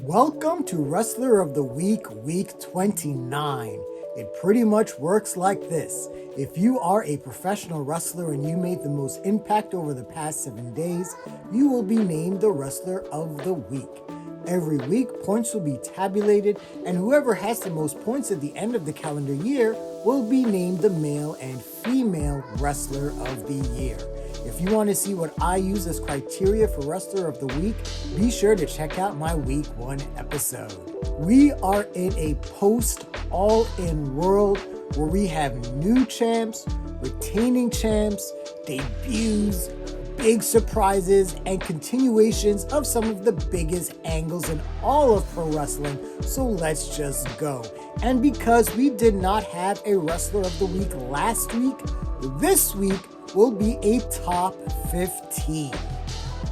Welcome to Wrestler of the Week, Week 29. It pretty much works like this. If you are a professional wrestler and you made the most impact over the past 7 days, you will be named the Wrestler of the Week. Every week, points will be tabulated, and whoever has the most points at the end of the calendar year will be named the Male and Female Wrestler of the Year. If you want to see what I use as criteria for Wrestler of the Week, be sure to check out my Week 1 episode. We are in a post-all-in world where we have new champs, retaining champs, debuts, big surprises, and continuations of some of the biggest angles in all of pro wrestling, so let's just go. And because we did not have a Wrestler of the Week last week, this week will be a top 15.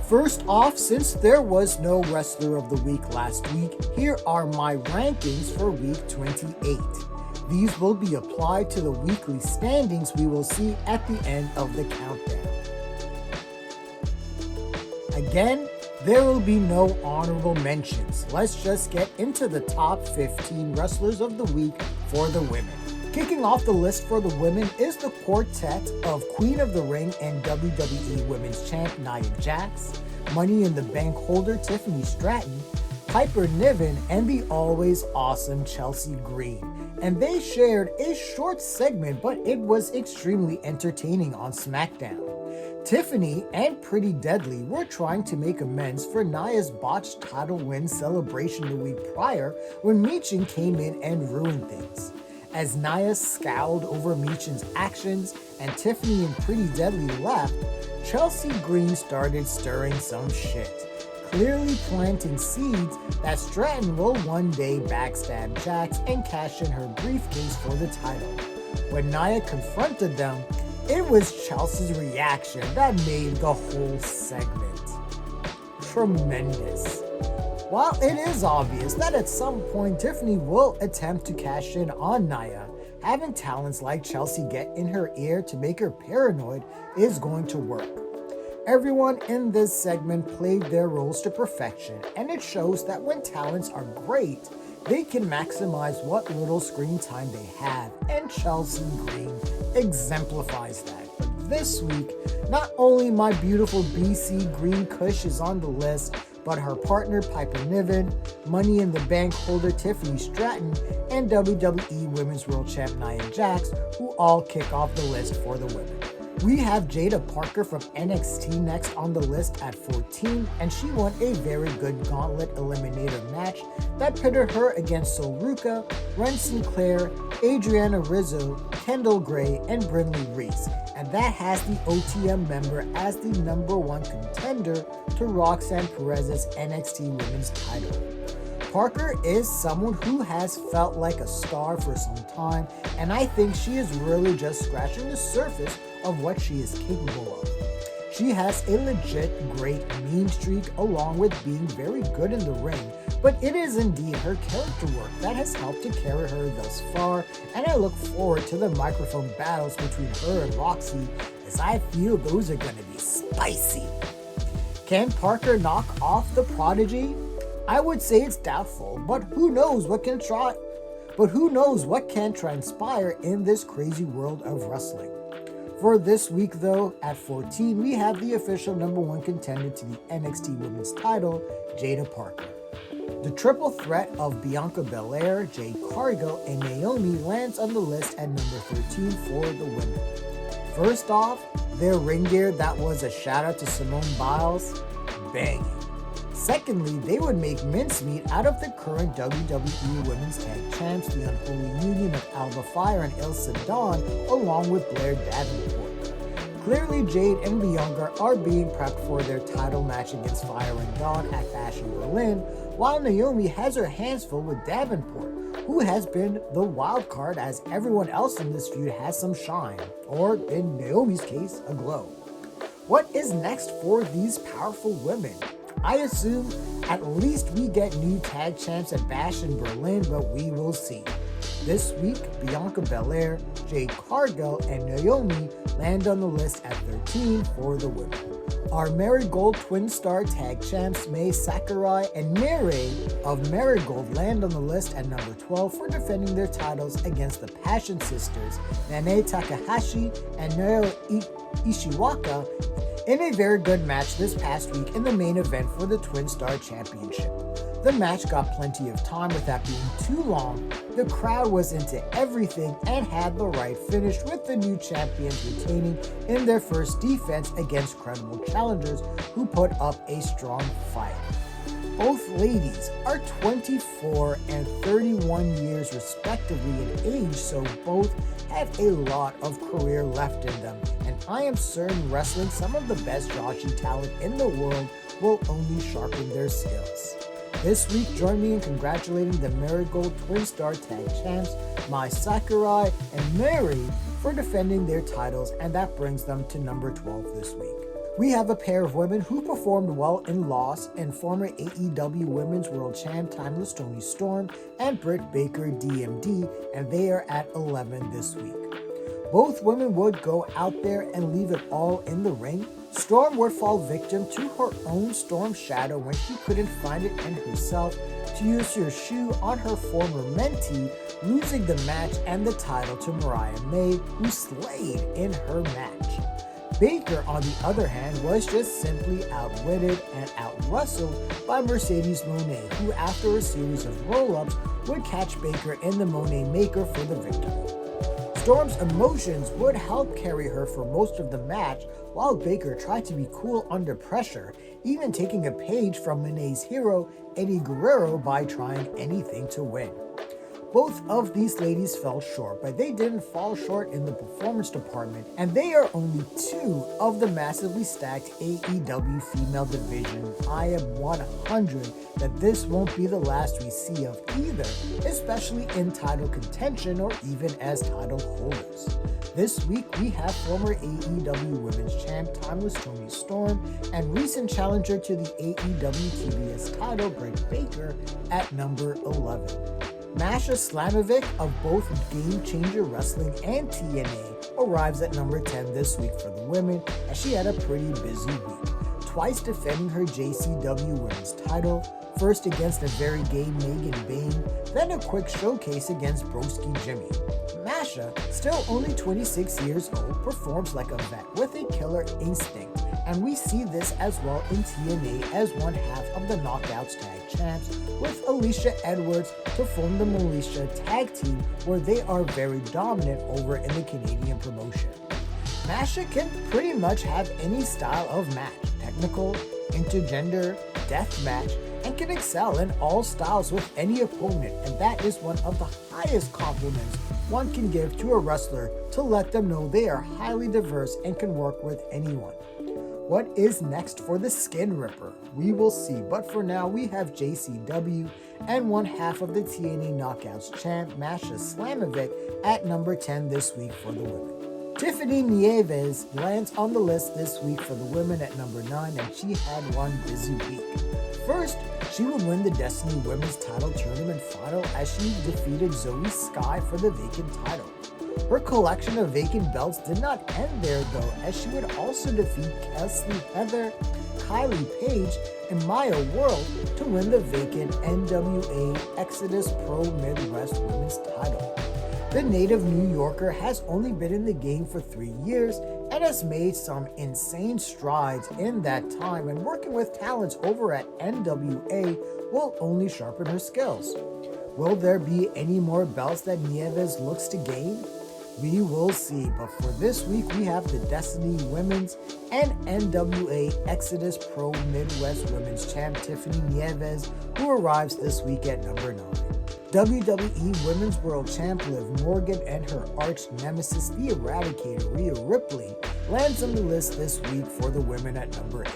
First off, since there was no Wrestler of the Week last week, here are my rankings for week 28. These will be applied to the weekly standings we will see at the end of the countdown. Again, there will be no honorable mentions. Let's just get into the top 15 Wrestlers of the Week for the women. Kicking off the list for the women is the quartet of Queen of the Ring and WWE Women's Champ Nia Jax, Money in the Bank holder Tiffany Stratton, Piper Niven, and the always awesome Chelsea Green. And they shared a short segment, but it was extremely entertaining on SmackDown. Tiffany and Pretty Deadly were trying to make amends for Nia's botched title win celebration the week prior when Michin came in and ruined things. As Nia scowled over Michin's actions and Tiffany and Pretty Deadly left, Chelsea Green started stirring some shit, clearly planting seeds that Stratton will one day backstab Jax and cash in her briefcase for the title. When Nia confronted them, it was Chelsea's reaction that made the whole segment tremendous. While it is obvious that at some point Tiffany will attempt to cash in on Nia, having talents like Chelsea get in her ear to make her paranoid is going to work. Everyone in this segment played their roles to perfection, and it shows that when talents are great, they can maximize what little screen time they have, and Chelsea Green exemplifies that. But this week, not only my beautiful BC Green Kush is on the list, but her partner Piper Niven, Money in the Bank holder Tiffany Stratton, and WWE Women's World Champ Nia Jax, who all kick off the list for the women. We have Jada Parker from NXT next on the list at 14, and she won a very good gauntlet eliminator match that pitted her against Sol Ruca, Ren Sinclair, Adriana Rizzo, Kendall Gray, and Brynlee Reese, and that has the OTM member as the number 1 contender to Roxanne Perez's NXT Women's title. Parker is someone who has felt like a star for some time, and I think she is really just scratching the surface of what she is capable of. She has a legit great mean streak along with being very good in the ring, but it is indeed her character work that has helped to carry her thus far, and I look forward to the microphone battles between her and Roxy, as I feel those are going to be spicy. Can Parker knock off the Prodigy? I would say it's doubtful, but who knows what can transpire in this crazy world of wrestling. For this week though, at 14, we have the official number 1 contender to the NXT Women's title, Jada Parker. The triple threat of Bianca Belair, Jade Cargill, and Naomi lands on the list at number 13 for the women. First off, their ring gear that was a shout out to Simone Biles, banging. Secondly, they would make mincemeat out of the current WWE Women's Tag Champs, the unholy union of Alba Fire and Ilsa Dawn, along with Blair Davenport. Clearly, Jade and Bianca are being prepped for their title match against Fire and Dawn at Fashion Berlin, while Naomi has her hands full with Davenport, who has been the wild card as everyone else in this feud has some shine, or in Naomi's case, a glow. What is next for these powerful women? I assume at least we get new tag champs at Bash in Berlin, but we will see. This week, Bianca Belair, Jade Cargill, and Naomi land on the list at 13 for the women. Our Marigold Twin Star Tag Champs Mai Sakurai and Mireille of Marigold land on the list at number 12 for defending their titles against the Passion Sisters, Nanae Takahashi and Naoya Ishiwaka, in a very good match this past week in the main event for the Twin Star Championship. The match got plenty of time without being too long. The crowd was into everything and had the right finish, with the new champions retaining in their first defense against credible challengers who put up a strong fight. Both ladies are 24 and 31 years respectively in age, so both have a lot of career left in them, and I am certain wrestling some of the best joshi talent in the world will only sharpen their skills. This week, join me in congratulating the Marigold Twin Star Tag Champs, Mai Sakurai and Mary, for defending their titles, and that brings them to number 12 this week. We have a pair of women who performed well in loss, and former AEW Women's World Champ Timeless Toni Storm and Britt Baker DMD, and they are at 11 this week. Both women would go out there and leave it all in the ring. Storm would fall victim to her own Storm Shadow when she couldn't find it in herself to use her shoe on her former mentee, losing the match and the title to Mariah May, who slayed in her match. Baker, on the other hand, was just simply outwitted and out-wrestled by Mercedes Moné, who after a series of roll-ups would catch Baker in the Moné Maker for the victory. Storm's emotions would help carry her for most of the match, while Baker tried to be cool under pressure, even taking a page from Moné's hero, Eddie Guerrero, by trying anything to win. Both of these ladies fell short, but they didn't fall short in the performance department, and they are only two of the massively stacked AEW female division. I am 100 that this won't be the last we see of either, especially in title contention or even as title holders. This week, we have former AEW Women's Champ Timeless Toni Storm and recent challenger to the AEW TBS title, Britt Baker, at number 11. Masha Slamovic of both Game Changer Wrestling and TNA arrives at number 10 this week for the women, as she had a pretty busy week, twice defending her JCW Women's title, first against a very gay Megan Bayne, then a quick showcase against Broski Jimmy. Masha, still only 26 years old, performs like a vet with a killer instinct, and we see this as well in TNA as one half of the Knockouts Tag Champs, with Alicia Edwards to form the Militia Tag Team, where they are very dominant over in the Canadian promotion. Masha can pretty much have any style of match, technical, intergender, death match, and can excel in all styles with any opponent, and that is one of the highest compliments one can give to a wrestler, to let them know they are highly diverse and can work with anyone. What is next for the Skin Ripper? We will see, but for now we have JCW and one half of the TNA Knockouts champ, Masha Slamovic, at number 10 this week for the women. Tiffany Nieves lands on the list this week for the women at number 9, and she had one busy week. First, she would win the Destiny Women's Title Tournament final as she defeated Zoe Sky for the vacant title. Her collection of vacant belts did not end there though, as she would also defeat Kesley Heather, Kylie Page, and Maya World to win the vacant NWA Exodus Pro Midwest Women's title. The native New Yorker has only been in the game for 3 years and has made some insane strides in that time, and working with talents over at NWA will only sharpen her skills. Will there be any more belts that Nieves looks to gain? We will see, but for this week we have the Destiny Women's and NWA Exodus Pro Midwest Women's Champ Tiffany Nieves, who arrives this week at number 9. WWE Women's World Champ Liv Morgan and her arch nemesis, the Eradicator Rhea Ripley, lands on the list this week for the women at number 8.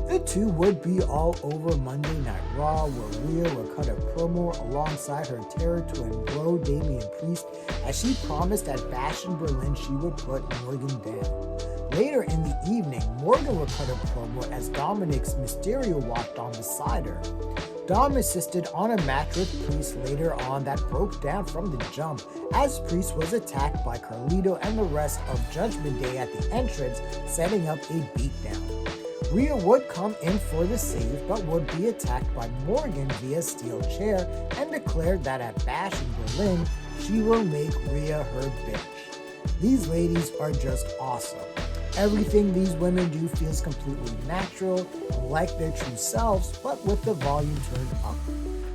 The two would be all over Monday Night Raw, where Rhea would cut a promo alongside her Terror Twin bro Damian Priest, as she promised at Bash in Berlin she would put Morgan down. Later in the evening, Morgan would cut a promo as Dominic's Mysterio walked on beside her. Dom insisted on a match with Priest later on that broke down from the jump as Priest was attacked by Carlito and the rest of Judgment Day at the entrance, setting up a beatdown. Rhea would come in for the save but would be attacked by Morgan via steel chair and declared that at Bash in Berlin, she will make Rhea her bitch. These ladies are just awesome. Everything these women do feels completely natural, like their true selves, but with the volume turned up.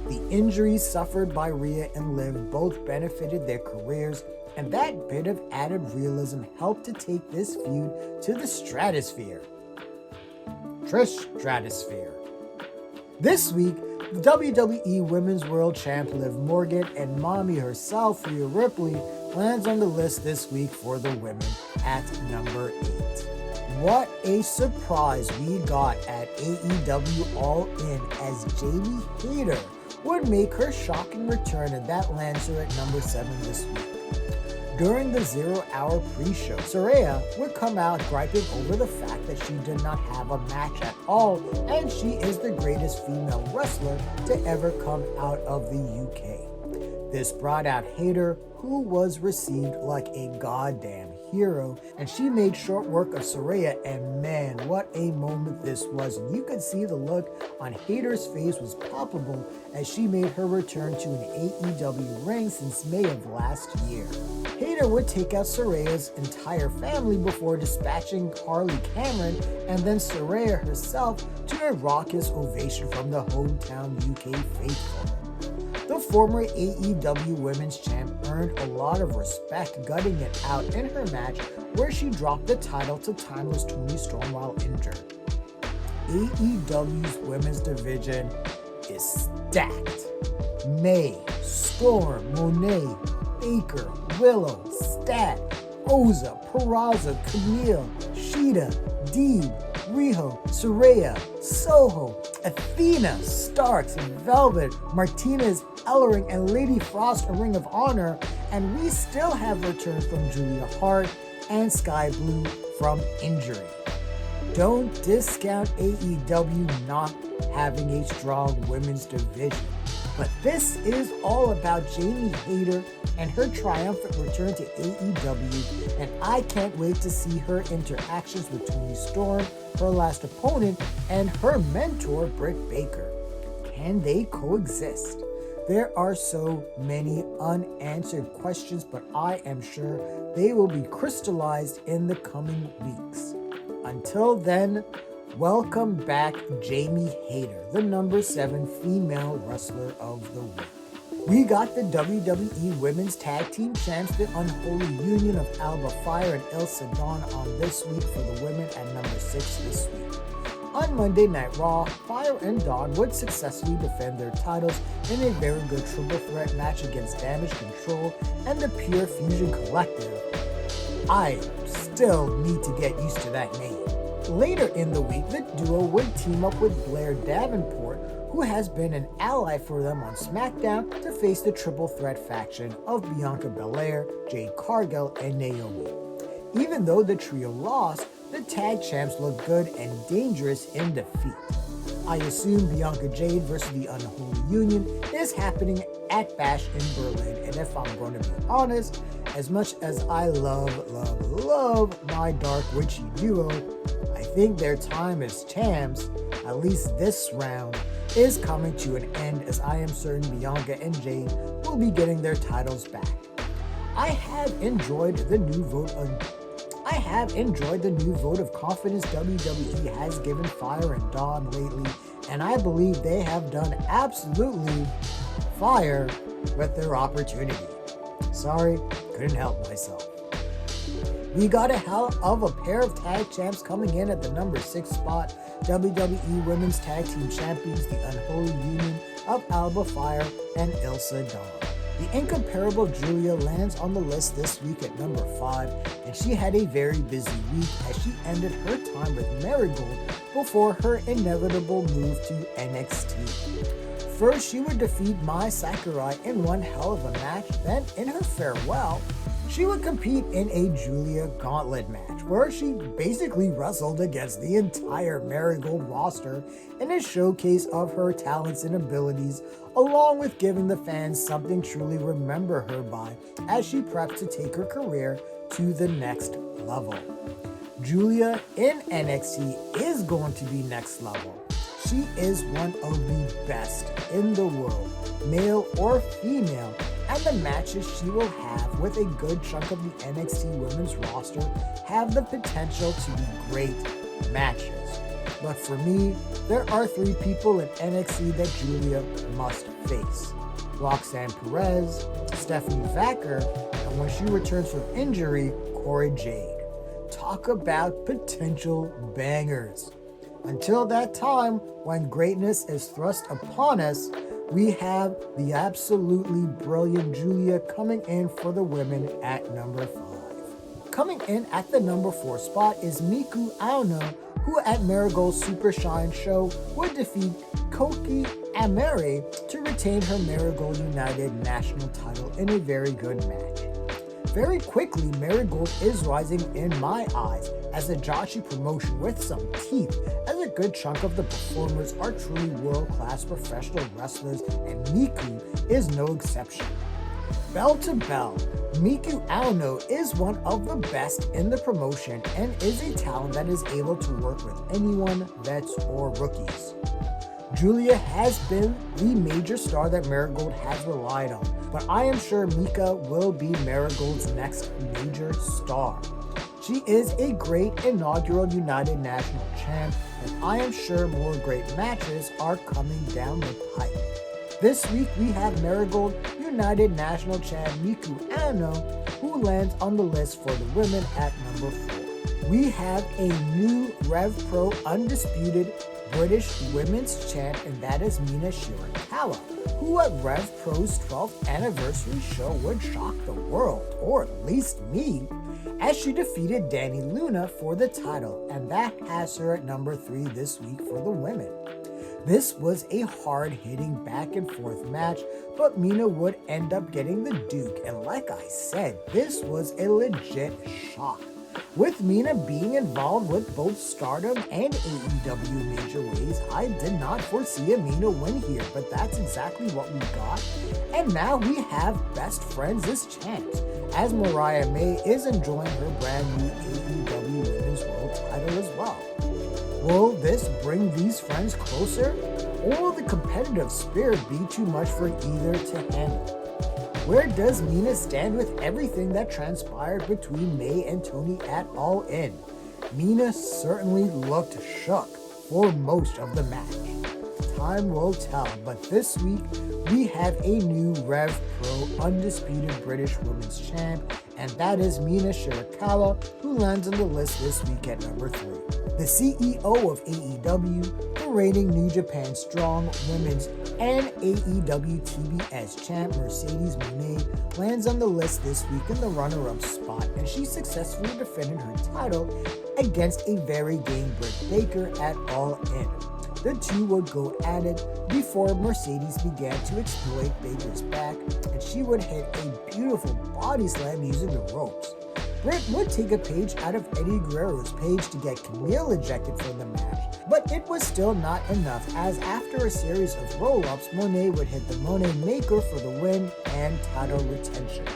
The injuries suffered by Rhea and Liv both benefited their careers, and that bit of added realism helped to take this feud to the stratosphere. Stratosphere. This week, the WWE Women's World Champ Liv Morgan and mommy herself, Rhea Ripley, lands on the list this week for the women at number 8. What a surprise we got at AEW All In as Jamie Hayter would make her shocking return, and that lands her at number 7 this week. During the 0-hour pre-show, Saraya would come out griping over the fact that she did not have a match at all, and she is the greatest female wrestler to ever come out of the UK. This brought out Hayter, who was received like a goddamn hero, and she made short work of Saraya, and man, what a moment this was. And you could see the look on Hayter's face was palpable as she made her return to an AEW ring since May of last year. Hayter would take out Saraya's entire family before dispatching Harley Cameron and then Saraya herself to a raucous ovation from the hometown UK faithful. The former AEW Women's Champ earned a lot of respect, gutting it out in her match where she dropped the title to timeless Toni Storm while injured. AEW's women's division is stacked. May, Storm, Monet, Baker, Willow, Stat, Oza, Peraza, Camille, Shida, Deeb, Riho, Saraya, Soho, Athena, Starks, Velvet, Martinez, Ellering, and Lady Frost a Ring of Honor, and we still have returns from Julia Hart and Sky Blue from injury. Don't discount AEW not having a strong women's division, but this is all about Jamie Hayter and her triumphant return to AEW, and I can't wait to see her interactions with Toni Storm, her last opponent, and her mentor, Britt Baker. Can they coexist? There are so many unanswered questions, but I am sure they will be crystallized in the coming weeks. Until then, welcome back Jamie Hayter, the number 7 female wrestler of the week. We got the WWE Women's Tag Team Champs, the Unholy Union of Alba Fire and Ilsa Dawn, on this week for the women at number 6 this week. On Monday Night Raw, Fire and Dawn would successfully defend their titles in a very good triple threat match against Damage Control and the Pure Fusion Collective. I still need to get used to that name. Later in the week, the duo would team up with Blair Davenport, who has been an ally for them on SmackDown, to face the triple threat faction of Bianca Belair, Jade Cargill, and Naomi. Even though the trio lost, the tag champs look good and dangerous in defeat. I assume Bianca Jade versus the Unholy Union is happening at Bash in Berlin, and if I'm going to be honest, as much as I love my dark witchy duo, I think their time as champs, at least this round, is coming to an end, as I am certain Bianca and Jade will be getting their titles back. I have enjoyed the new vote of confidence WWE has given Fire and Dawn lately, and I believe they have done absolutely fire with their opportunity. Sorry, couldn't help myself. We got a hell of a pair of tag champs coming in at the number 6 spot. WWE Women's Tag Team Champions, the Unholy Union of Alba Fire and Ilsa Dawn. The incomparable Julia lands on the list this week at number 5, and she had a very busy week as she ended her time with Marigold before her inevitable move to NXT. First, she would defeat Mai Sakurai in one hell of a match, then in her farewell, She would compete in a Julia Gauntlet match where she basically wrestled against the entire Marigold roster in a showcase of her talents and abilities, along with giving the fans something truly remember her by as she preps to take her career to the next level. Julia in NXT is going to be next level. She is one of the best in the world, male or female, and the matches she will have with a good chunk of the NXT women's roster have the potential to be great matches. But for me, there are 3 people in NXT that Julia must face: Roxanne Perez, Stephanie Vacker, and when she returns from injury, Cora Jade. Talk about potential bangers. Until that time, when greatness is thrust upon us, we have the absolutely brilliant Julia coming in for the women at number 5. Coming in at the number 4 spot is Miku Aono, who at Marigold's Super Shine show would defeat Koki Ameri to retain her Marigold United National title in a very good match. Very quickly, Marigold is rising in my eyes as a Joshi promotion with some teeth, as a good chunk of the performers are truly world-class professional wrestlers, and Miku is no exception. Bell to bell, Miku Aono is one of the best in the promotion and is a talent that is able to work with anyone, vets or rookies. Julia has been the major star that Marigold has relied on, but I am sure Mika will be Marigold's next major star. She is a great inaugural United National Champ, and I am sure more great matches are coming down the pipe. This week we have Marigold United National Champ Miku Aono, who lands on the list for the women at number 4. We have a new Rev Pro Undisputed British Women's Champ, and that is Mina Shirakawa, who at Rev Pro's 12th anniversary show would shock the world, or at least me, as she defeated Dani Luna for the title, and that has her at number 3 this week for the women. This was a hard-hitting back-and-forth match, but Mina would end up getting the Duke, and like I said, this was a legit shock. With Mina being involved with both Stardom and AEW major ways, I did not foresee a Mina win here, but that's exactly what we got. And now we have best friends as champs, as Mariah May is enjoying her brand new AEW Women's World title as well. Will this bring these friends closer, or will the competitive spirit be too much for either to handle? Where does Mina stand with everything that transpired between May and Tony at All In? Mina certainly looked shook for most of the match. Time will tell, but this week we have a new Rev Pro Undisputed British Women's Champ, and that is Mina Shirakawa, who lands on the list this week at number 3. The CEO of AEW, the reigning New Japan Strong Women's and AEW TBS champ Mercedes Moné lands on the list this week in the runner-up spot, and she successfully defended her title against a very game Britt Baker at All In. The two would go at it before Mercedes began to exploit Baker's back, and she would hit a beautiful body slam using the ropes. Britt would take a page out of Eddie Guerrero's page to get Camille ejected from the match, but it was still not enough, as after a series of roll-ups, Moné would hit the Moné Maker for the win and title retention.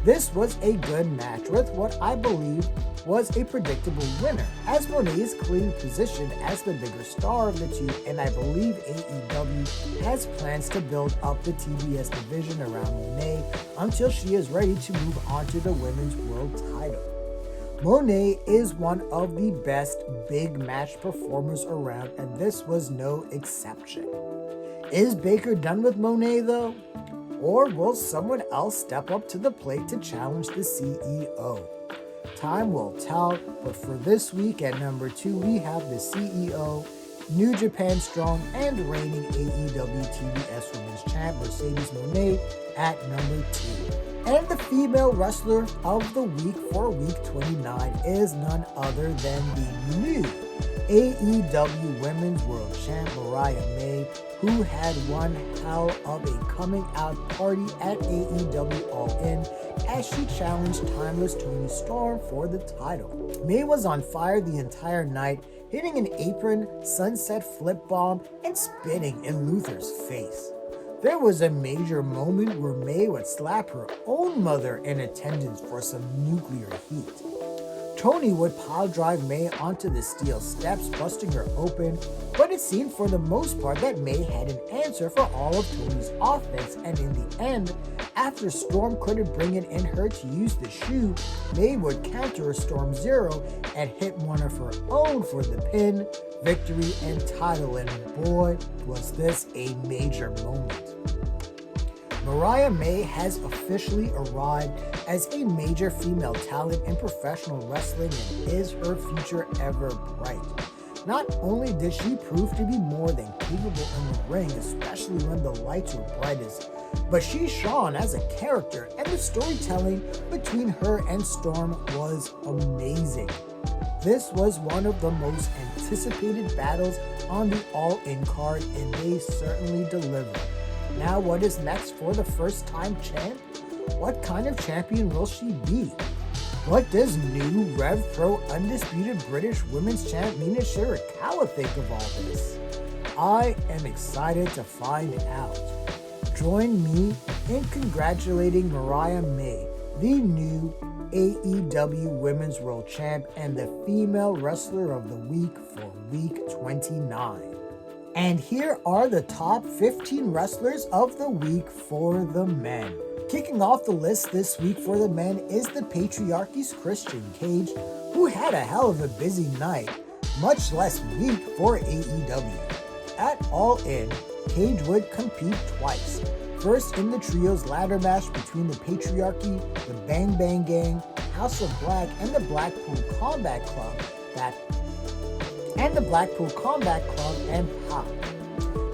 This was a good match with what I believe was a predictable winner, as Moné is clearly positioned as the bigger star of the two, and I believe AEW has plans to build up the TBS division around Moné until she is ready to move on to the Women's World title. Moné is one of the best big match performers around, and this was no exception. Is Baker done with Moné though? Or will someone else step up to the plate to challenge the CEO? Time will tell, but for this week at number 2, we have the CEO, New Japan Strong and reigning AEW TBS Women's Champ Mercedes Moné at number 2. And the female wrestler of the week for week 29 is none other than the new AEW Women's World Champ Mariah May, who had one hell of a coming out party at AEW All In as she challenged timeless Toni Storm for the title. May was on fire the entire night, hitting an apron, sunset flip bomb, and spitting in Luther's face. There was a major moment where May would slap her own mother in attendance for some nuclear heat. Toni would pile drive May onto the steel steps, busting her open, but it seemed for the most part that May had an answer for all of Toni's offense, and in the end, after Storm couldn't bring it in her to use the shoe, May would counter a Storm Zero and hit one of her own for the pin, victory, and title, and boy, was this a major moment. Mariah May has officially arrived as a major female talent in professional wrestling, and is her future ever bright. Not only did she prove to be more than capable in the ring, especially when the lights were brightest, but she shone as a character, and the storytelling between her and Storm was amazing. This was one of the most anticipated battles on the All-In card, and they certainly delivered. Now what is next for the first-time champ? What kind of champion will she be? What does new Rev Pro Undisputed British Women's Champ Mina Shirakawa think of all this? I am excited to find out. Join me in congratulating Mariah May, the new AEW Women's World Champ and the Female Wrestler of the Week for Week 29. And here are the top 15 wrestlers of the week for the men. Kicking off the list this week for the men is the Patriarchy's Christian Cage, who had a hell of a busy night, much less week for AEW. At All In, Cage would compete twice. First in the trios ladder match between the Patriarchy, the Bang Bang Gang, House of Black, and the Blackpool Combat Club and Pac.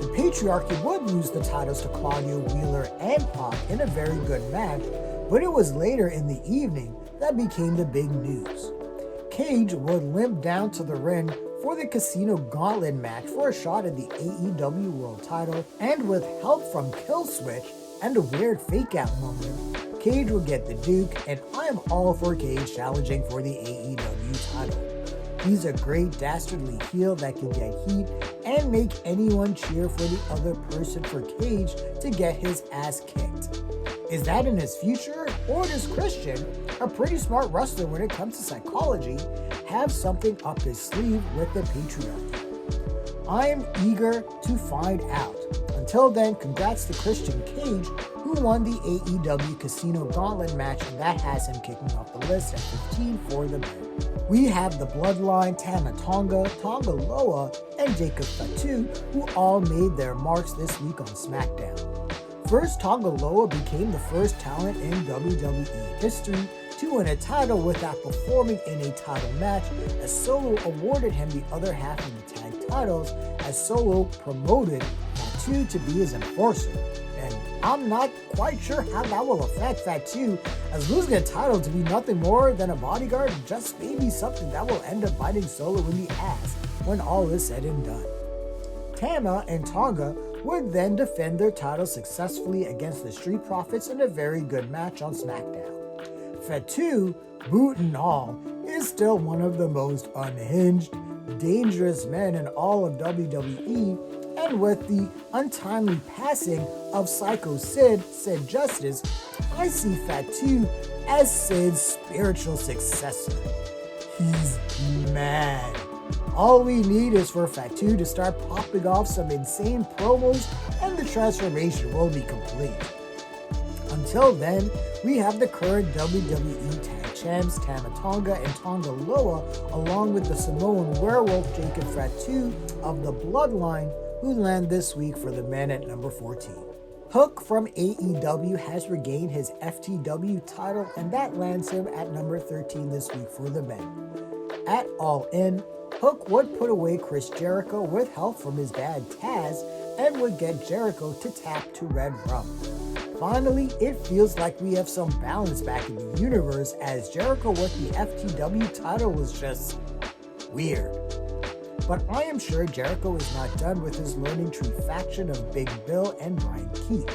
The Patriarchy would lose the titles to Claudio Wheeler and Pac in a very good match, but it was later in the evening that became the big news. Cage would limp down to the ring for the Casino Gauntlet match for a shot at the AEW World title, and with help from Killswitch and a weird fake-out moment, Cage would get the Duke, and I am all for Cage challenging for the AEW title. He's a great dastardly heel that can get heat and make anyone cheer for the other person for Cage to get his ass kicked. Is that in his future, or does Christian, a pretty smart wrestler when it comes to psychology, have something up his sleeve with the Patriarchy? I am eager to find out. Until then, congrats to Christian Cage, who won the AEW Casino Gauntlet match, and that has him kicking off the list at 15 for the men. We have the Bloodline, Tama Tonga, Tonga Loa, and Jacob Fatu, who all made their marks this week on SmackDown. First, Tonga Loa became the first talent in WWE history to win a title without performing in a title match, as Solo awarded him the other half of the tag titles, as Solo promoted Fatu to be his enforcer. And I'm not quite sure how that will affect Fatu, as losing a title to be nothing more than a bodyguard just may be something that will end up biting Solo in the ass when all is said and done. Tama and Tonga would then defend their titles successfully against the Street Profits in a very good match on SmackDown. Fatu, boot and all, is still one of the most unhinged, dangerous men in all of WWE, and with the untimely passing of Psycho Sid Justice, I see Fatu as Sid's spiritual successor. He's mad. All we need is for Fatu to start popping off some insane promos, and the transformation will be complete. Until then, we have the current WWE Tag Champs Tama Tonga and Tonga Loa, along with the Samoan Werewolf Jacob Fatu of the Bloodline, who land this week for the men at number 14. Hook from AEW has regained his FTW title, and that lands him at number 13 this week for the men. At All In, Hook would put away Chris Jericho with help from his dad Taz, and would get Jericho to tap to Red Rum. Finally, it feels like we have some balance back in the universe, as Jericho with the FTW title was just weird. But I am sure Jericho is not done with his Learning Tree faction of Big Bill and Brian Keith.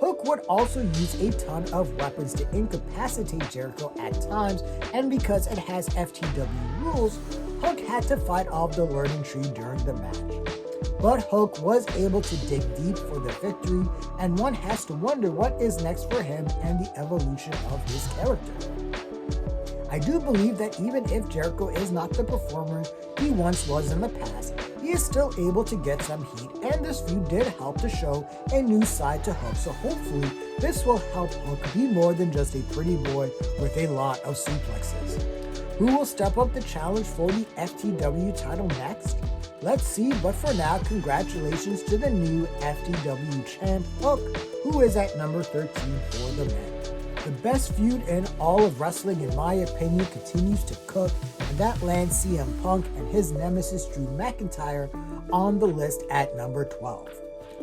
Hook Hook would also use a ton of weapons to incapacitate Jericho at times, and because it has FTW rules, Hook had to fight off the learning tree during the match. But Hook was able to dig deep for the victory, and one has to wonder what is next for him and the evolution of his character. I do believe that even if Jericho is not the performer he once was in the past, he is still able to get some heat, and this feud did help to show a new side to Hook, so hopefully this will help Hook be more than just a pretty boy with a lot of suplexes. Who will step up the challenge for the FTW title next? Let's see, but for now, congratulations to the new FTW champ, Hook, who is at number 13 for the men. The best feud in all of wrestling, in my opinion, continues to cook, and that lands CM Punk and his nemesis Drew McIntyre on the list at number 12.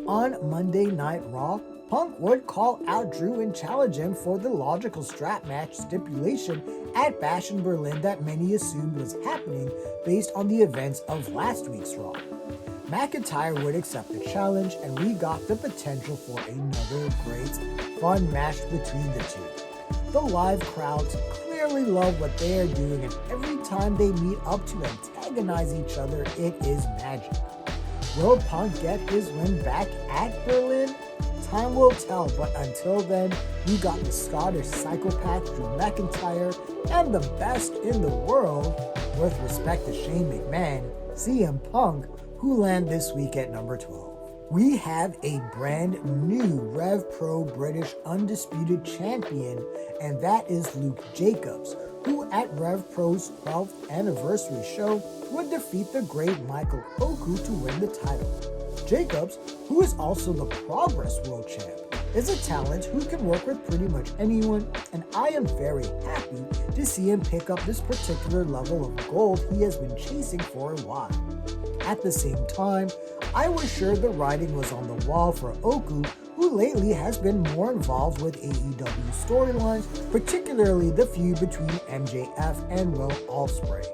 On Monday Night Raw, Punk would call out Drew and challenge him for the logical strap match stipulation at Bash in Berlin that many assumed was happening based on the events of last week's Raw. McIntyre would accept the challenge, and we got the potential for another great, fun match between the two. The live crowds clearly love what they are doing, and every time they meet up to antagonize each other, it is magic. Will Punk get his win back at Berlin? Time will tell, but until then, we got the Scottish psychopath Drew McIntyre and the best in the world, with respect to Shane McMahon, CM Punk, who land this week at number 12. We have a brand new Rev Pro British Undisputed Champion, and that is Luke Jacobs, who at Rev Pro's 12th anniversary show would defeat the great Michael Oku to win the title. Jacobs, who is also the Progress World Champ, is a talent who can work with pretty much anyone, and I am very happy to see him pick up this particular level of gold he has been chasing for a while. At the same time, I was sure the writing was on the wall for Oku, who lately has been more involved with AEW storylines, particularly the feud between MJF and Will Ospreay.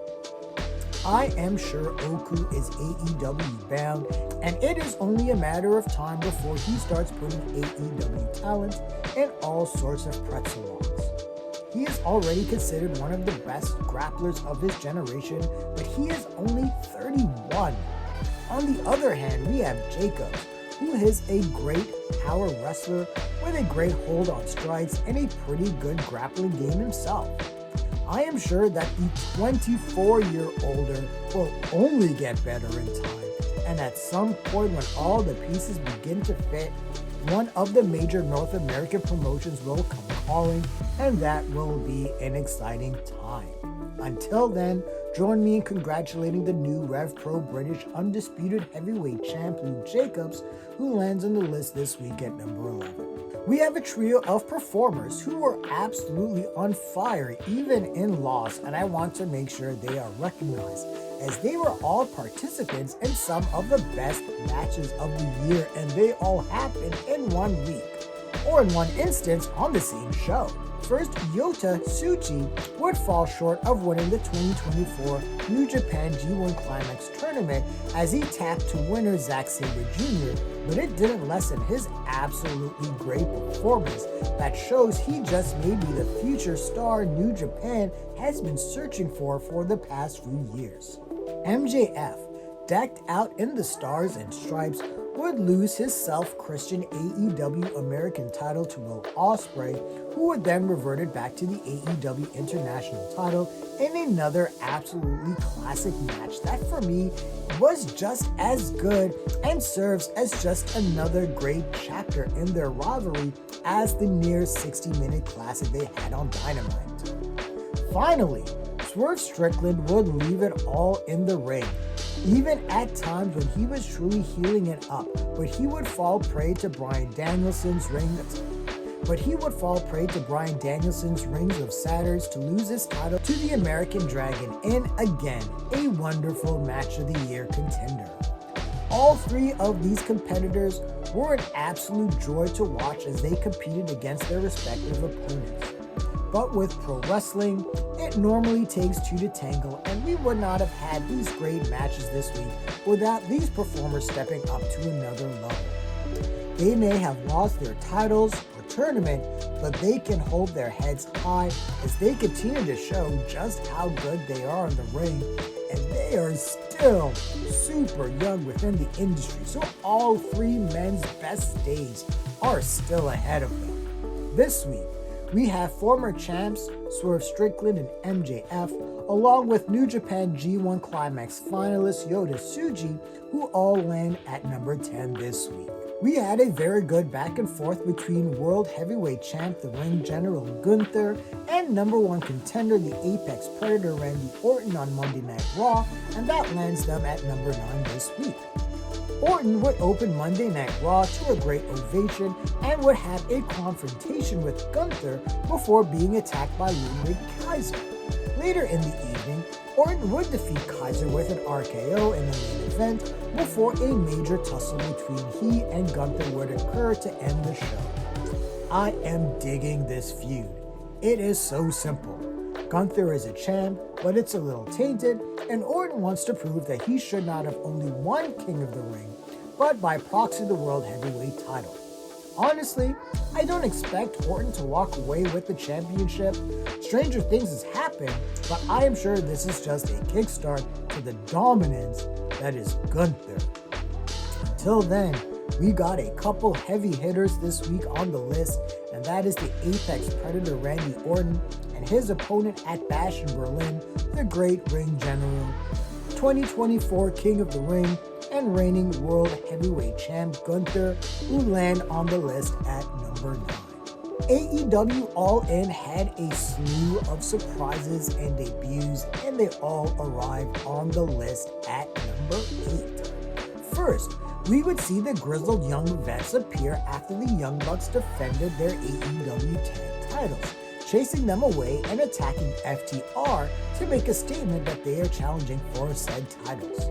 I am sure Oku is AEW bound, and it is only a matter of time before he starts putting AEW talent in all sorts of pretzel walks. He is already considered one of the best grapplers of his generation, but he is only 31. On the other hand, we have Jacobs, who is a great power wrestler with a great hold on strikes and a pretty good grappling game himself. I am sure that the 24-year-older will only get better in time, and at some point when all the pieces begin to fit, one of the major North American promotions will come calling, and that will be an exciting time. Until then, join me in congratulating the new Rev Pro British Undisputed Heavyweight Champ Luke Jacobs, who lands on the list this week at number 11. We have a trio of performers who were absolutely on fire even in loss, and I want to make sure they are recognized, as they were all participants in some of the best matches of the year, and they all happened in 1 week, or in one instance on the same show. First, Yota Tsuchi would fall short of winning the 2024 New Japan G1 Climax tournament as he tapped to winner Zack Sabre Jr., but it didn't lessen his absolutely great performance that shows he just may be the future star New Japan has been searching for the past few years. MJF, decked out in the stars and stripes, would lose his self-Christian AEW American title to Will Ospreay, who would then reverted back to the AEW International title in another absolutely classic match that for me was just as good and serves as just another great chapter in their rivalry as the near 60-minute classic they had on Dynamite. Finally, Swerve Strickland would leave it all in the ring, even at times when he was truly healing it up, but he would fall prey to Bryan Danielson's rings of Satyrs to lose his title to the American Dragon in, again, a wonderful match of the year contender. All three of these competitors were an absolute joy to watch as they competed against their respective opponents. But with pro wrestling, it normally takes two to tangle, and we would not have had these great matches this week without these performers stepping up to another level. They may have lost their titles or tournament, but they can hold their heads high as they continue to show just how good they are in the ring, and they are still super young within the industry, so all three men's best days are still ahead of them. This week, we have former champs Swerve Strickland and MJF, along with New Japan G1 Climax finalist Yota Tsuji, who all land at number 10 this week. We had a very good back and forth between World Heavyweight Champ, the Ring General Gunther, and number one contender, the Apex Predator Randy Orton on Monday Night Raw, and that lands them at number 9 this week. Orton would open Monday Night Raw to a great ovation and would have a confrontation with Gunther before being attacked by Ludwig Kaiser. Later in the evening, Orton would defeat Kaiser with an RKO in the main event before a major tussle between he and Gunther would occur to end the show. I am digging this feud. It is so simple. Gunther is a champ, but it's a little tainted, and Orton wants to prove that he should not have only won King of the Ring, but by proxy the World Heavyweight title. Honestly, I don't expect Orton to walk away with the championship. Stranger things has happened, but I am sure this is just a kickstart to the dominance that is Gunther. Until then, we got a couple heavy hitters this week on the list, and that is the Apex Predator Randy Orton and his opponent at Bash in Berlin, the Great Ring General, 2024 King of the Ring, and reigning World Heavyweight Champ Gunther, who land on the list at number 9. AEW All In had a slew of surprises and debuts, and they all arrived on the list at number 8. First, we would see the grizzled young vets appear after the Young Bucks defended their AEW tag titles, chasing them away and attacking FTR to make a statement that they are challenging for said titles.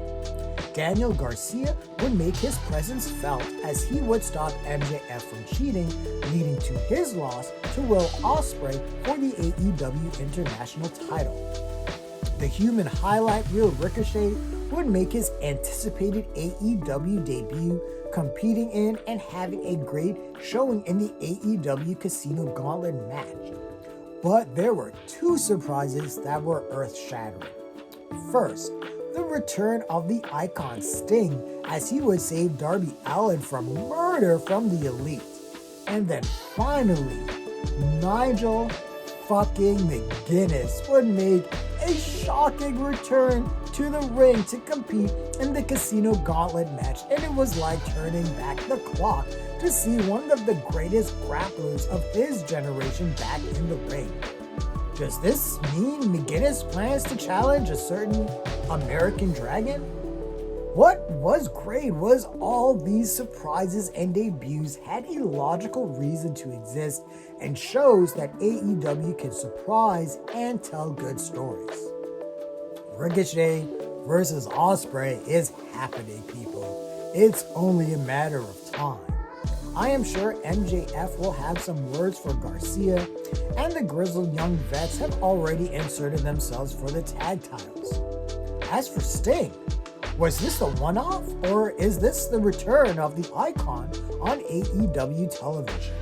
Daniel Garcia would make his presence felt as he would stop MJF from cheating, leading to his loss to Will Ospreay for the AEW International title. The human highlight reel Ricochet would make his anticipated AEW debut, competing in and having a great showing in the AEW Casino Gauntlet match. But there were two surprises that were earth-shattering. First, the return of the Icon Sting as he would save Darby Allin from murder from the Elite. And then finally, Nigel fucking McGuinness would make a shocking return to the ring to compete in the Casino Gauntlet match, and it was like turning back the clock to see one of the greatest grapplers of his generation back in the ring. Does this mean McGuinness plans to challenge a certain American Dragon? What was great was all these surprises and debuts had a logical reason to exist and shows that AEW can surprise and tell good stories. Ricochet versus Ospreay is happening, people. It's only a matter of time. I am sure MJF will have some words for Garcia, and the grizzled young vets have already inserted themselves for the tag titles. As for Sting, was this a one-off, or is this the return of the Icon on AEW television?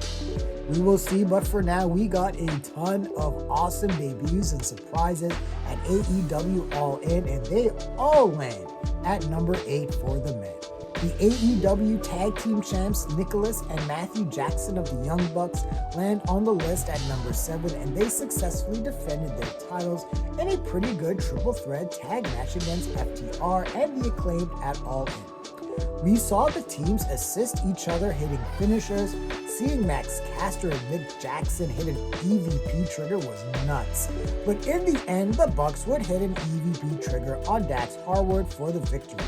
We will see, but for now, we got a ton of awesome debuts and surprises at AEW All In, and they all land at number 8 for the men. The AEW Tag Team Champs Nicholas and Matthew Jackson of the Young Bucks land on the list at number 7, and they successfully defended their titles in a pretty good triple threat tag match against FTR and the Acclaimed at All In. We saw the teams assist each other hitting finishers. Seeing Max Caster and Nick Jackson hit an EVP trigger was nuts, but in the end, the Bucks would hit an EVP trigger on Dax Harwood for the victory.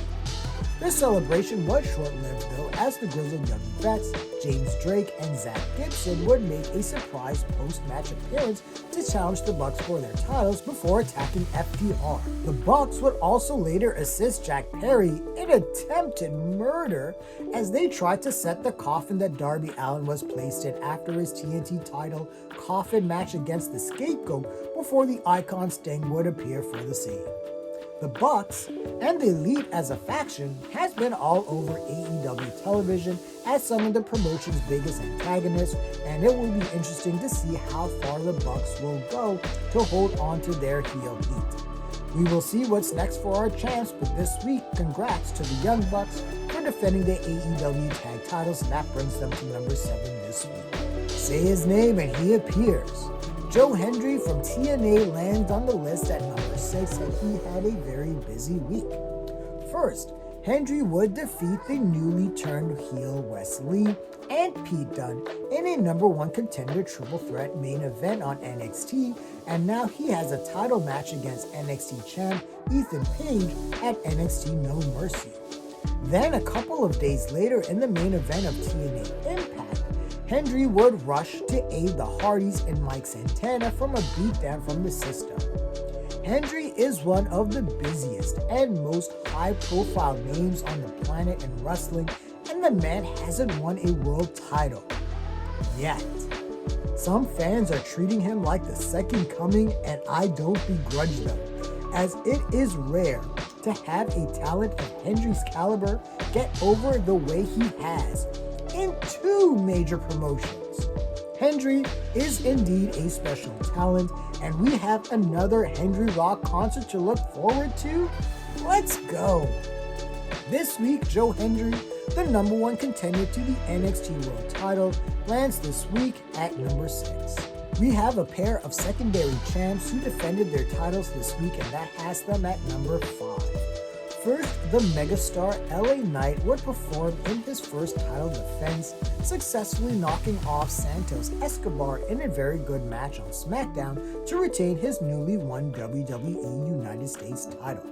This celebration was short-lived though, as the grizzled young vets, James Drake and Zach Gibson, would make a surprise post-match appearance to challenge the Bucks for their titles before attacking FTR. The Bucks would also later assist Jack Perry in attempted murder as they tried to set the coffin that Darby Allin was placed in after his TNT title coffin match against the Scapegoat before the Icon Sting would appear for the scene. The Bucks and the Elite as a faction has been all over AEW television as some of the promotion's biggest antagonists, and it will be interesting to see how far the Bucks will go to hold on to their heel heat. We will see what's next for our champs, but this week, congrats to the Young Bucks for defending the AEW tag titles, and that brings them to number 7 this week. Say his name and he appears. Joe Hendry from TNA lands on the list at number 6, and he had a very busy week. First, Hendry would defeat the newly turned heel Wes Lee and Pete Dunne in a number 1 contender triple threat main event on NXT, and now he has a title match against NXT champ Ethan Page at NXT No Mercy. Then a couple of days later in the main event of TNA Impact, Hendry would rush to aid the Hardys and Mike Santana from a beatdown from the system. Hendry is one of the busiest and most high-profile names on the planet in wrestling, and the man hasn't won a world title yet. Some fans are treating him like the second coming, and I don't begrudge them, as it is rare to have a talent of Hendry's caliber get over the way he has in 2 major promotions. Hendry is indeed a special talent, and we have another Hendry Rock concert to look forward to. Let's go! This week, Joe Hendry, the number 1 contender to the NXT World title, lands this week at number 6. We have a pair of secondary champs who defended their titles this week, and that has them at number 5. First, the megastar LA Knight would perform in his first title defense, successfully knocking off Santos Escobar in a very good match on SmackDown to retain his newly won WWE United States title.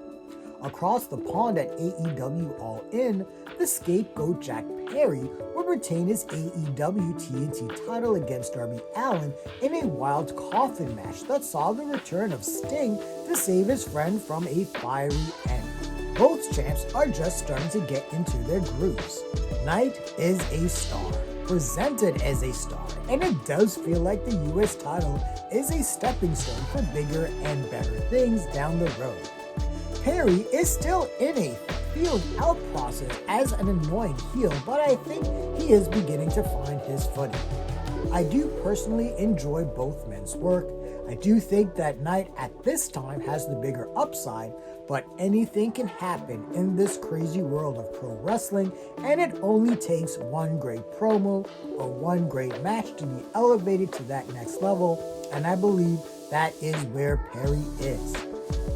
Across the pond at AEW All In, the scapegoat Jack Perry would retain his AEW TNT title against Darby Allin in a wild coffin match that saw the return of Sting to save his friend from a fiery end. Both champs are just starting to get into their grooves. Knight is a star, presented as a star, and it does feel like the US title is a stepping stone for bigger and better things down the road. Perry is still in a feeling out process as an annoying heel, but I think he is beginning to find his footing. I do personally enjoy both men's work. I do think that Knight at this time has the bigger upside, but anything can happen in this crazy world of pro wrestling, and it only takes one great promo or one great match to be elevated to that next level, and I believe that is where Perry is.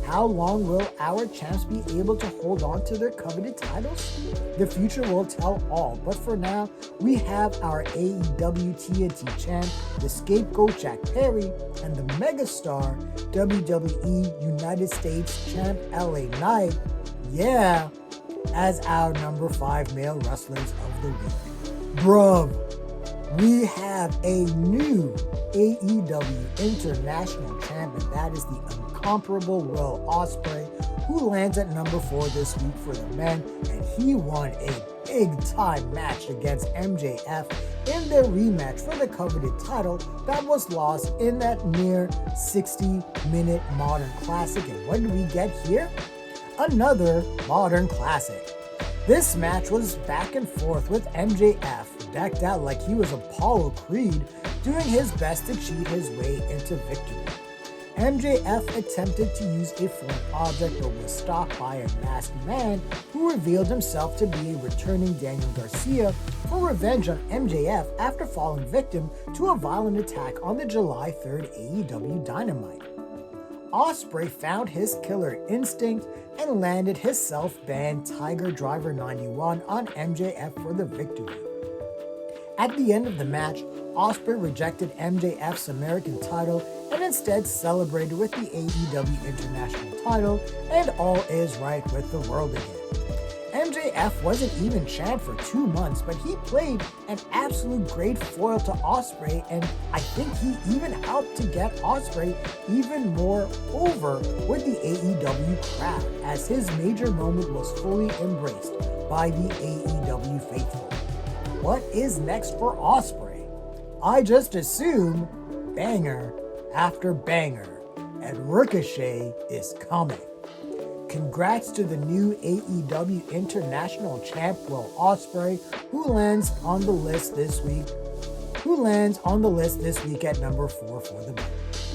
How long will our champs be able to hold on to their coveted titles? The future will tell all, but for now, we have our AEW TNT champ, the scapegoat Jack Perry, and the megastar WWE United States champ LA Knight, as our number 5 male wrestlers of the week. Bruv, we have a new AEW International champ, and that is the incomparable Will Ospreay, who lands at number 4 this week for the men, and he won a big-time match against MJF in their rematch for the coveted title that was lost in that mere 60-minute Modern Classic. And what did we get here? Another Modern Classic. This match was back and forth with MJF, decked out like he was Apollo Creed, doing his best to cheat his way into victory. MJF attempted to use a foreign object but was stopped by a masked man who revealed himself to be a returning Daniel Garcia for revenge on MJF after falling victim to a violent attack on the July 3rd AEW Dynamite. Ospreay found his killer instinct and landed his self-banned Tiger Driver 91 on MJF for the victory. At the end of the match, Ospreay rejected MJF's American title and instead celebrated with the AEW International title, and all is right with the world again. MJF wasn't even champ for 2 months, but he played an absolute great foil to Ospreay, and I think he even helped to get Ospreay even more over with the AEW crowd, as his major moment was fully embraced by the AEW faithful. What is next for Ospreay? I just assume banger after banger, and Ricochet is coming. congrats to the new AEW International Champ Will Ospreay, who lands on the list this week at number 4 for the men.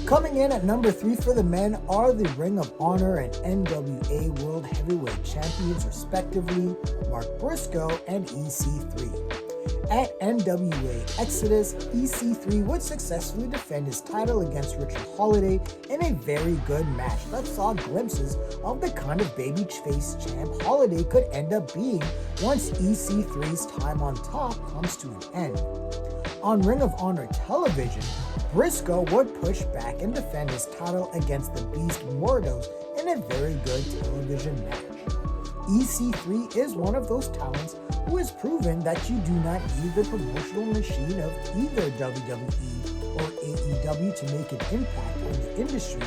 Coming in at number 3 for the men are the Ring of Honor and NWA World Heavyweight Champions respectively, Mark Briscoe and EC3. At NWA Exodus, EC3 would successfully defend his title against Richard Holliday in a very good match that saw glimpses of the kind of babyface champ Holliday could end up being once EC3's time on top comes to an end. On Ring of Honor television, Briscoe would push back and defend his title against the Beast Mordos in a very good television match. EC3 is one of those talents who has proven that you do not need the promotional machine of either WWE or AEW to make an impact on the industry,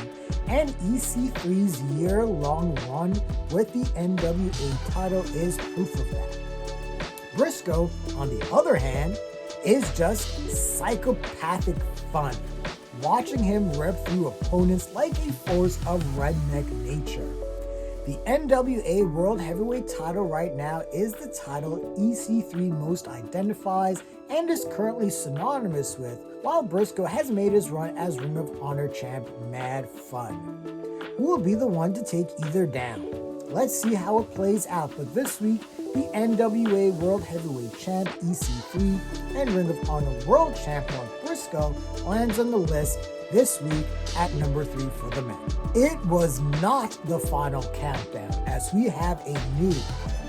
and EC3's year-long run with the NWA title is proof of that. Briscoe, on the other hand, is just psychopathic fun, watching him rip through opponents like a force of redneck nature. The NWA World Heavyweight title right now is the title EC3 most identifies and is currently synonymous with, while Briscoe has made his run as Ring of Honor champ mad fun. Who will be the one to take either down? Let's see how it plays out, but this week, the NWA World Heavyweight Champ EC3 and Ring of Honor World Champ Mark Briscoe lands on the list this week at number 3 for the men. It was not the final countdown, as we have a new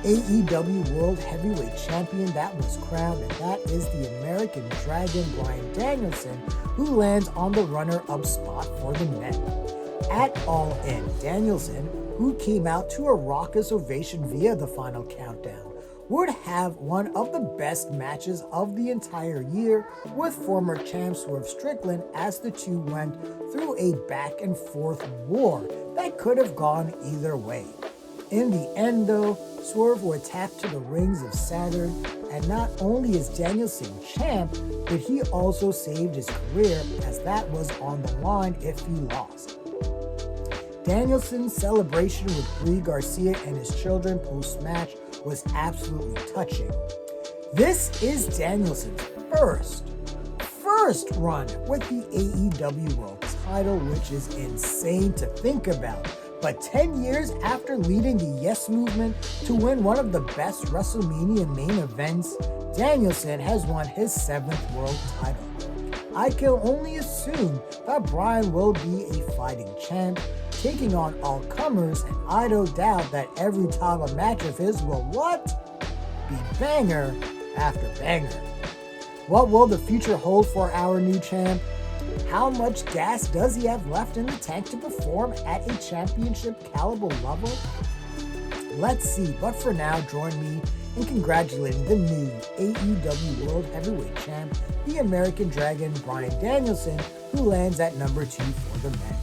AEW World Heavyweight Champion that was crowned, and that is the American Dragon Bryan Danielson, who lands on the runner-up spot for the men. At All In, Danielson, who came out to a raucous ovation via the final countdown, would have one of the best matches of the entire year with former champ Swerve Strickland, as the two went through a back and forth war that could have gone either way. In the end though, Swerve would tap to the rings of Saturn, and not only is Danielson champ, but he also saved his career, as that was on the line if he lost. Danielson's celebration with Brie Garcia and his children post-match was absolutely touching. This is Danielson's first run with the AEW World title, which is insane to think about. But 10 years after leading the Yes Movement to win one of the best WrestleMania main events, Danielson has won his 7th world title. I can only assume that Bryan will be a fighting champ, taking on all comers, and I don't doubt that every title match of his will be banger after banger. What will the future hold for our new champ? How much gas does he have left in the tank to perform at a championship caliber level? Let's see, but for now, join me in congratulating the new AEW World Heavyweight Champ, the American Dragon Bryan Danielson, who lands at number 2 for the men.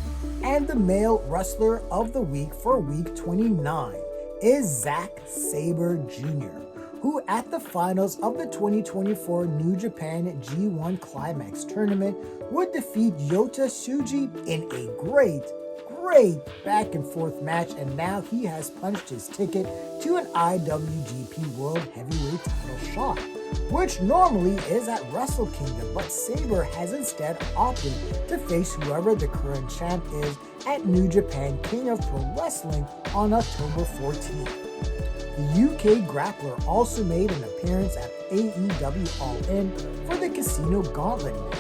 And the male wrestler of the week for week 29 is Zack Sabre Jr., who at the finals of the 2024 New Japan G1 Climax tournament would defeat Yota Tsuji in a great back and forth match, and now he has punched his ticket to an IWGP World Heavyweight title shot, which normally is at Wrestle Kingdom, but Sabre has instead opted to face whoever the current champ is at New Japan King of Pro Wrestling on October 14th. The UK grappler also made an appearance at AEW All In for the Casino Gauntlet match.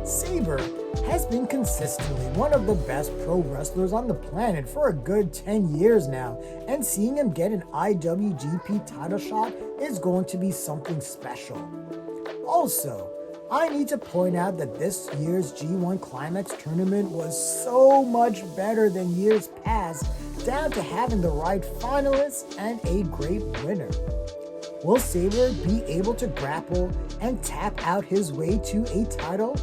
Sabre has been consistently one of the best pro wrestlers on the planet for a good 10 years now, and seeing him get an IWGP title shot is going to be something special. Also, I need to point out that this year's G1 Climax tournament was so much better than years past, down to having the right finalists and a great winner. Will Sabre be able to grapple and tap out his way to a title?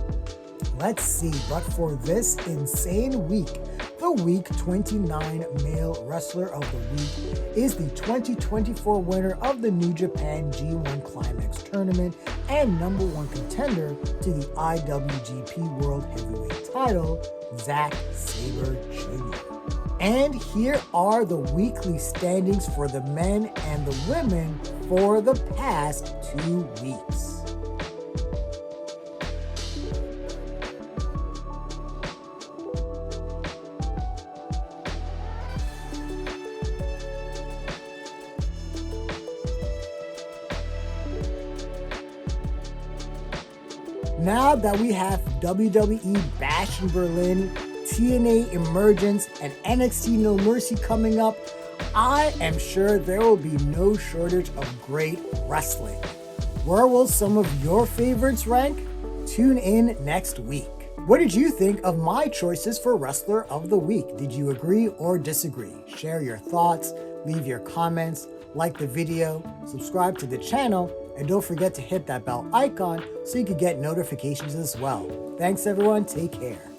Let's see, but for this insane week, the Week 29 Male Wrestler of the Week is the 2024 winner of the New Japan G1 Climax Tournament and number 1 contender to the IWGP World Heavyweight title, Zack Sabre Jr. And here are the weekly standings for the men and the women for the past 2 weeks. Now that we have WWE Bash in Berlin, TNA Emergence, and NXT No Mercy coming up, I am sure there will be no shortage of great wrestling. Where will some of your favorites rank? Tune in next week. What did you think of my choices for Wrestler of the Week? Did you agree or disagree? Share your thoughts, leave your comments, like the video, subscribe to the channel, and don't forget to hit that bell icon so you can get notifications as well. Thanks everyone, take care.